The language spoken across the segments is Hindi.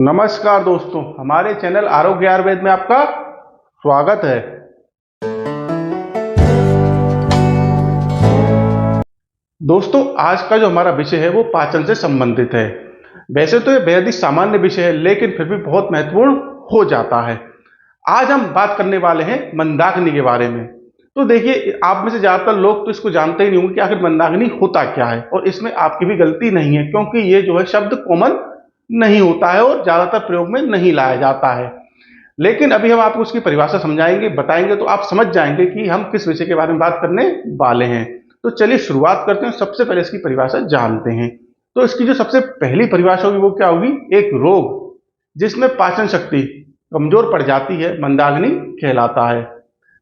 नमस्कार दोस्तों, हमारे चैनल आरोग्य आयुर्वेद में आपका स्वागत है। दोस्तों, आज का जो हमारा विषय है वो पाचन से संबंधित है। वैसे तो ये बेहद ही सामान्य विषय है, लेकिन फिर भी बहुत महत्वपूर्ण हो जाता है। आज हम बात करने वाले हैं मंदाग्नि के बारे में। तो देखिए, आप में से ज्यादातर लोग तो इसको जानते ही नहीं होंगे कि आखिर मंदाग्नि होता क्या है, और इसमें आपकी भी गलती नहीं है, क्योंकि ये जो है शब्द कॉमन नहीं होता है और ज्यादातर प्रयोग में नहीं लाया जाता है। लेकिन अभी हम आपको उसकी परिभाषा समझाएंगे, बताएंगे, तो आप समझ जाएंगे कि हम किस विषय के बारे में बात करने वाले हैं। तो चलिए शुरुआत करते हैं। सबसे पहले इसकी परिभाषा जानते हैं। तो इसकी जो सबसे पहली परिभाषा होगी वो क्या होगी? एक रोग जिसमें पाचन शक्ति कमजोर पड़ जाती है मंदाग्नि कहलाता है।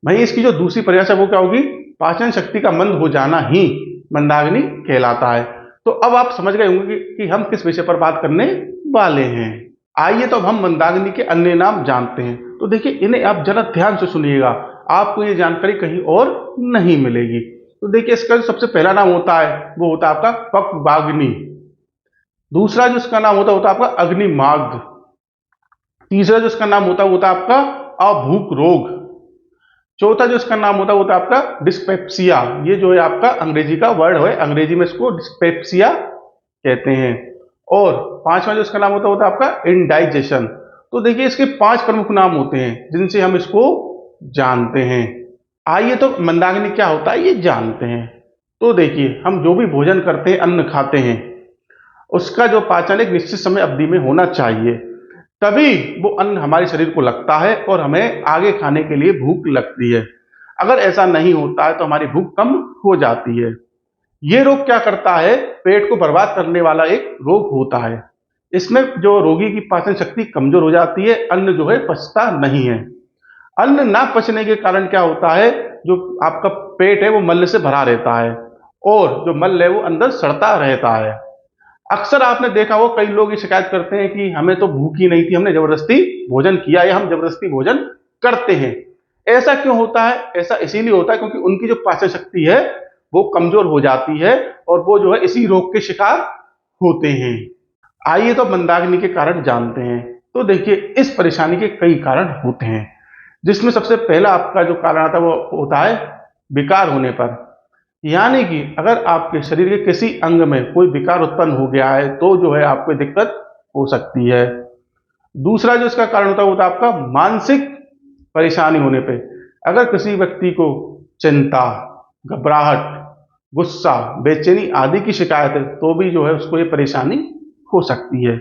वहीं इसकी जो दूसरी परिभाषा वो क्या होगी? पाचन शक्ति का मंद हो जाना ही मंदाग्नि कहलाता है। तो अब आप समझ गए होंगे कि हम किस विषय पर बात करने वाले हैं। आइए तो अब हम मंदाग्नि के अन्य नाम जानते हैं। तो देखिए, इन्हें आप जरा ध्यान से सुनिएगा, आपको ये जानकारी कहीं और नहीं मिलेगी। तो देखिए, इसका जो सबसे पहला नाम होता है वो होता है आपका पक्वाग्नि। दूसरा जो इसका नाम होता है आपका अग्निमाग्ध। तीसरा जो इसका नाम होता है आपका अभूक रोग। चौथा जो इसका नाम होता है आपका डिस्पेप्सिया। ये जो है आपका अंग्रेजी का वर्ड है, अंग्रेजी में इसको डिस्पेप्सिया कहते हैं। और पांचवा जो इसका नाम होता है आपका इंडाइजेशन। तो देखिए, इसके 5 प्रमुख नाम होते हैं जिनसे हम इसको जानते हैं। आइए तो मंदाग्नि क्या होता है ये जानते हैं। तो देखिए, हम जो भी भोजन करते हैं, अन्न खाते हैं, उसका जो पाचन एक निश्चित समय अवधि में होना चाहिए, तभी वो अन्न हमारे शरीर को लगता है और हमें आगे खाने के लिए भूख लगती है। अगर ऐसा नहीं होता है तो हमारी भूख कम हो जाती है। ये रोग क्या करता है? पेट को बर्बाद करने वाला एक रोग होता है। इसमें जो रोगी की पाचन शक्ति कमजोर हो जाती है, अन्न जो है पचता नहीं है। अन्न ना पचने के कारण क्या होता है? जो आपका पेट है वो मल से भरा रहता है, और जो मल है वो अंदर सड़ता रहता है। अक्सर आपने देखा हो, कई लोग ये शिकायत करते हैं कि हमें तो भूख ही नहीं थी, हमने जबरदस्ती भोजन किया, या हम जबरदस्ती भोजन करते हैं। ऐसा क्यों होता है? ऐसा इसीलिए होता है क्योंकि उनकी जो पाचन शक्ति है वो कमजोर हो जाती है, और वो जो है इसी रोग के शिकार होते हैं। आइए तो मंदाग्नि के कारण जानते हैं। तो देखिए, इस परेशानी के कई कारण होते हैं, जिसमें सबसे पहला आपका जो कारण आता है वो होता है विकार होने पर। यानी कि अगर आपके शरीर के किसी अंग में कोई विकार उत्पन्न हो गया है तो जो है आपको दिक्कत हो सकती है। दूसरा जो इसका कारण होता है वो होता है आपका मानसिक परेशानी होने पे। अगर किसी व्यक्ति को चिंता, घबराहट, गुस्सा, बेचैनी आदि की शिकायत है तो भी जो है उसको ये परेशानी हो सकती है।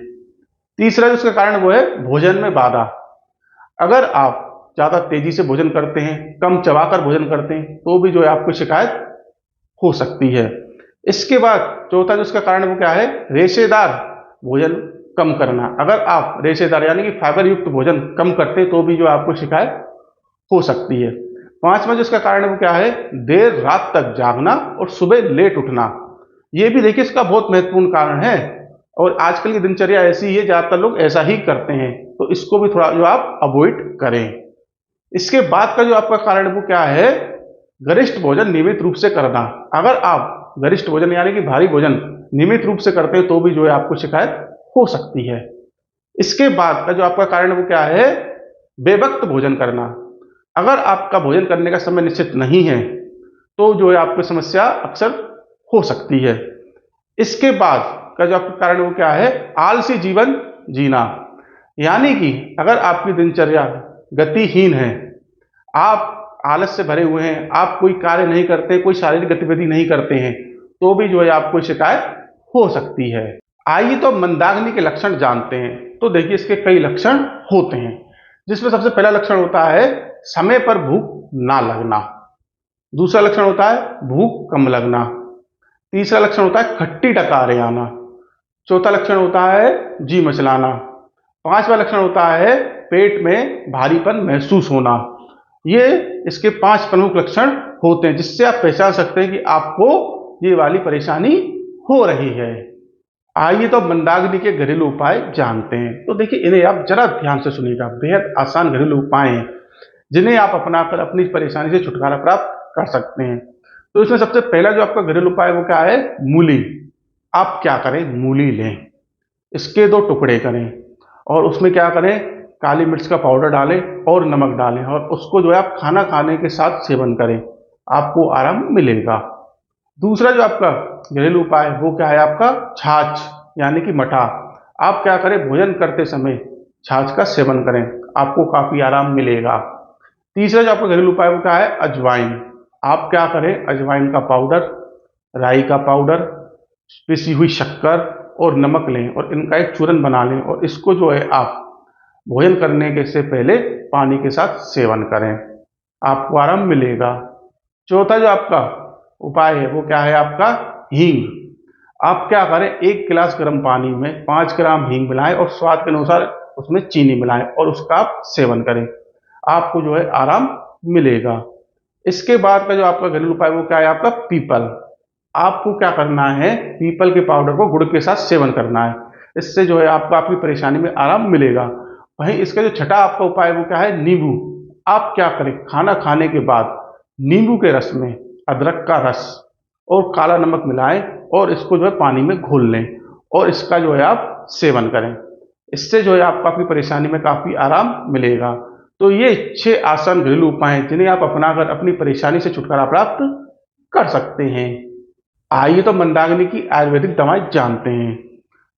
तीसरा जो इसका कारण वो है भोजन में बाधा। अगर आप ज्यादा तेजी से भोजन करते हैं, कम चबाकर भोजन करते हैं, तो भी जो है आपको शिकायत हो सकती है। इसके बाद चौथा जो इसका कारण वो क्या है? रेशेदार भोजन कम करना। अगर आप रेशेदार यानी कि फाइबर युक्त भोजन कम करते हैं तो भी जो आपको शिकायत हो सकती है। पांचवा जो इसका कारण है वो क्या है? देर रात तक जागना और सुबह लेट उठना। ये भी देखिए इसका बहुत महत्वपूर्ण कारण है, और आजकल की दिनचर्या ऐसी है, ज्यादातर लोग ऐसा ही करते हैं, तो इसको भी थोड़ा जो आप अवॉइड करें। इसके बाद का जो आपका कारण वो क्या है? गरिष्ठ भोजन नियमित रूप से करना। अगर आप गरिष्ठ भोजन यानी कि भारी भोजन नियमित रूप से करते हैं तो भी जो है आपको शिकायत हो सकती है। इसके बाद का जो आपका कारण वो क्या है? बेवक्त भोजन करना। अगर आपका भोजन करने का समय निश्चित नहीं है तो जो है आपको समस्या अक्सर हो सकती है। इसके बाद का जो आपका कारण वो क्या है? आलसी जीवन जीना। यानी कि अगर आपकी दिनचर्या गतिहीन है, आप आलस से भरे हुए हैं, आप कोई कार्य नहीं करते, कोई शारीरिक गतिविधि नहीं करते हैं, तो भी जो है आपको शिकायत हो सकती है। आइए तो मंदाग्नि के लक्षण जानते हैं। तो देखिए, इसके कई लक्षण होते हैं, जिसमें सबसे पहला लक्षण होता है समय पर भूख ना लगना। दूसरा लक्षण होता है भूख कम लगना। तीसरा लक्षण होता है खट्टी डकारें आना। चौथा लक्षण होता है जी मचलाना। पांचवा लक्षण होता है पेट में भारीपन महसूस होना। ये इसके 5 प्रमुख लक्षण होते हैं, जिससे आप पहचान सकते हैं कि आपको ये वाली परेशानी हो रही है। आइए तो मंदाग्नि के घरेलू उपाय जानते हैं। तो देखिए, इन्हें आप जरा ध्यान से सुनिएगा। बेहद आसान घरेलू उपाय हैं जिन्हें आप अपनाकर अपनी परेशानी से छुटकारा प्राप्त कर सकते हैं। तो इसमें सबसे पहला जो आपका घरेलू उपाय वो क्या है? मूली। आप क्या करें? मूली लें, इसके 2 टुकड़े करें और उसमें क्या करें, काली मिर्च का पाउडर डालें और नमक डालें और उसको जो है आप खाना खाने के साथ सेवन करें, आपको आराम मिलेगा। दूसरा जो आपका घरेलू उपाय है वो क्या है, आपका छाछ यानी कि मठा। आप क्या करें, भोजन करते समय छाछ का सेवन करें, आपको काफी आराम मिलेगा। तीसरा जो आपका घरेलू उपाय वो क्या है, अजवाइन। आप क्या करें, अजवाइन का पाउडर, राई का पाउडर, पिसी हुई शक्कर और नमक लें और इनका एक चूरन बना लें और इसको जो है आप भोजन करने के से पहले पानी के साथ सेवन करें, आपको आराम मिलेगा। चौथा जो आपका उपाय है वो क्या है, आपका हींग। आप क्या करें, 1 गिलास गर्म पानी में 5 ग्राम हींग मिलाएं और स्वाद के अनुसार उसमें चीनी मिलाएं और उसका आप सेवन करें, आपको जो है आराम मिलेगा। इसके बाद का जो आपका घरेलू उपाय वो क्या है, आपका पीपल। आपको क्या करना है, पीपल के पाउडर को गुड़ के साथ सेवन करना है, इससे जो है आपको आपकी परेशानी में आराम मिलेगा। वहीं इसका जो छठा आपका उपाय वो क्या है, नींबू। आप क्या करें, खाना खाने के बाद नींबू के रस में अदरक का रस और काला नमक मिलाएं और इसको जो है पानी में घोल लें और इसका जो है आप सेवन करें, इससे जो है आपको आपकी परेशानी में काफी आराम मिलेगा। तो ये 6 आसान घरेलू उपाय हैं जिन्हें आप अपनाकर अपनी परेशानी से छुटकारा प्राप्त कर सकते हैं। आइए तो मंदाग्नि की आयुर्वेदिक दवाएं जानते हैं।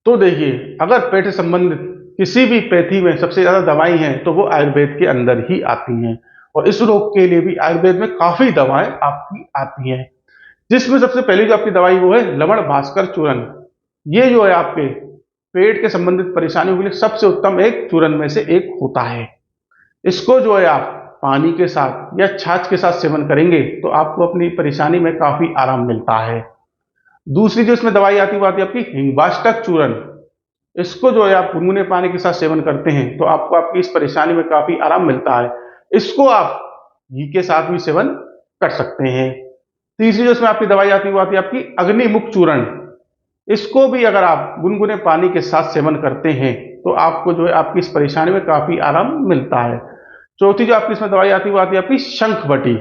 तो देखिए, अगर पेट से संबंधित किसी भी पैथी में सबसे ज्यादा दवाई हैं तो वो आयुर्वेद के अंदर ही आती हैं और इस रोग के लिए भी आयुर्वेद में काफी दवाएं आपकी आती हैं, जिसमें सबसे पहली जो आपकी दवाई वो है लवण भास्कर चूर्ण। ये जो है आपके पेट के संबंधित परेशानियों के लिए सबसे उत्तम एक चूर्ण में से एक होता है। इसको जो है आप पानी के साथ या छाछ के साथ सेवन करेंगे तो आपको अपनी परेशानी में काफी आराम मिलता है। दूसरी जो इसमें दवाई आती है वो आती है आपकी हिंगवाष्टक चूर्ण। इसको जो है आप गुनगुने पानी के साथ सेवन करते हैं तो आपको आपकी इस परेशानी में काफी आराम मिलता है, इसको आप घी के साथ भी सेवन कर सकते हैं। तीसरी जो इसमें आपकी दवाई आती है वो आती है आपकी अग्निमुख चूर्ण। इसको भी अगर आप गुनगुने पानी के साथ सेवन करते हैं तो आपको जो है आपकी इस परेशानी में काफी आराम मिलता है। चौथी जो आपकी इसमें दवाई आती है वो आती है आपकी शंखवटी।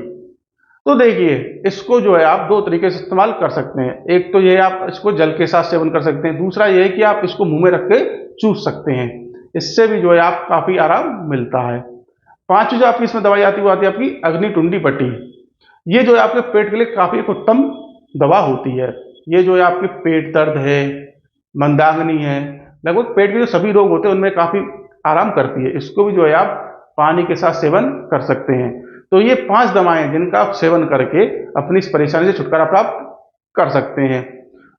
तो देखिए, इसको जो है आप 2 तरीके से इस्तेमाल कर सकते हैं। एक तो ये आप इसको जल के साथ सेवन कर सकते हैं, दूसरा ये है कि आप इसको मुंह में रख के चूस सकते हैं, इससे भी जो है आप काफी आराम मिलता है। पांचवी जो आपकी इसमें दवाई आती है वो आती है आपकी अग्निटुंडी पट्टी। ये जो है आपके पेट के लिए काफी एक उत्तम दवा होती है। ये जो है आपके पेट दर्द है, मंदाग्नि है, लगभग पेट के जो सभी रोग होते हैं उनमें काफी आराम करती है। इसको भी जो है आप पानी के साथ सेवन कर सकते हैं। तो ये 5 दवाएं हैं जिनका आप सेवन करके अपनी इस परेशानी से छुटकारा प्राप्त कर सकते हैं।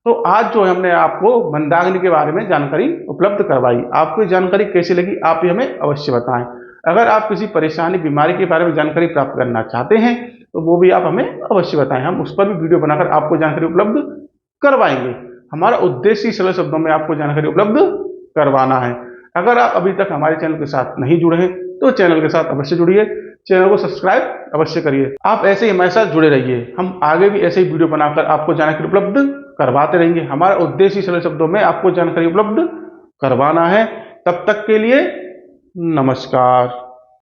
तो आज जो है हमने आपको मंदाग्नि के बारे में जानकारी उपलब्ध करवाई। आपको ये जानकारी कैसी लगी आप ये हमें अवश्य बताएं। अगर आप किसी परेशानी बीमारी के बारे में जानकारी प्राप्त करना चाहते हैं तो वो भी आप हमें अवश्य बताएं, हम उस पर भी वीडियो बनाकर आपको जानकारी उपलब्ध करवाएंगे। हमारा उद्देश्य ही सरल शब्दों में आपको जानकारी उपलब्ध करवाना है। अगर आप अभी तक हमारे चैनल के साथ नहीं जुड़े हैं तो चैनल के साथ अवश्य जुड़िए, चैनल को सब्सक्राइब अवश्य करिए। आप ऐसे ही हमारे साथ जुड़े रहिए, हम आगे भी ऐसे ही वीडियो बनाकर आपको जानकारी उपलब्ध करवाते रहेंगे। हमारा उद्देश्य ही सरल शब्दों में आपको जानकारी उपलब्ध करवाना है। तब तक के लिए नमस्कार।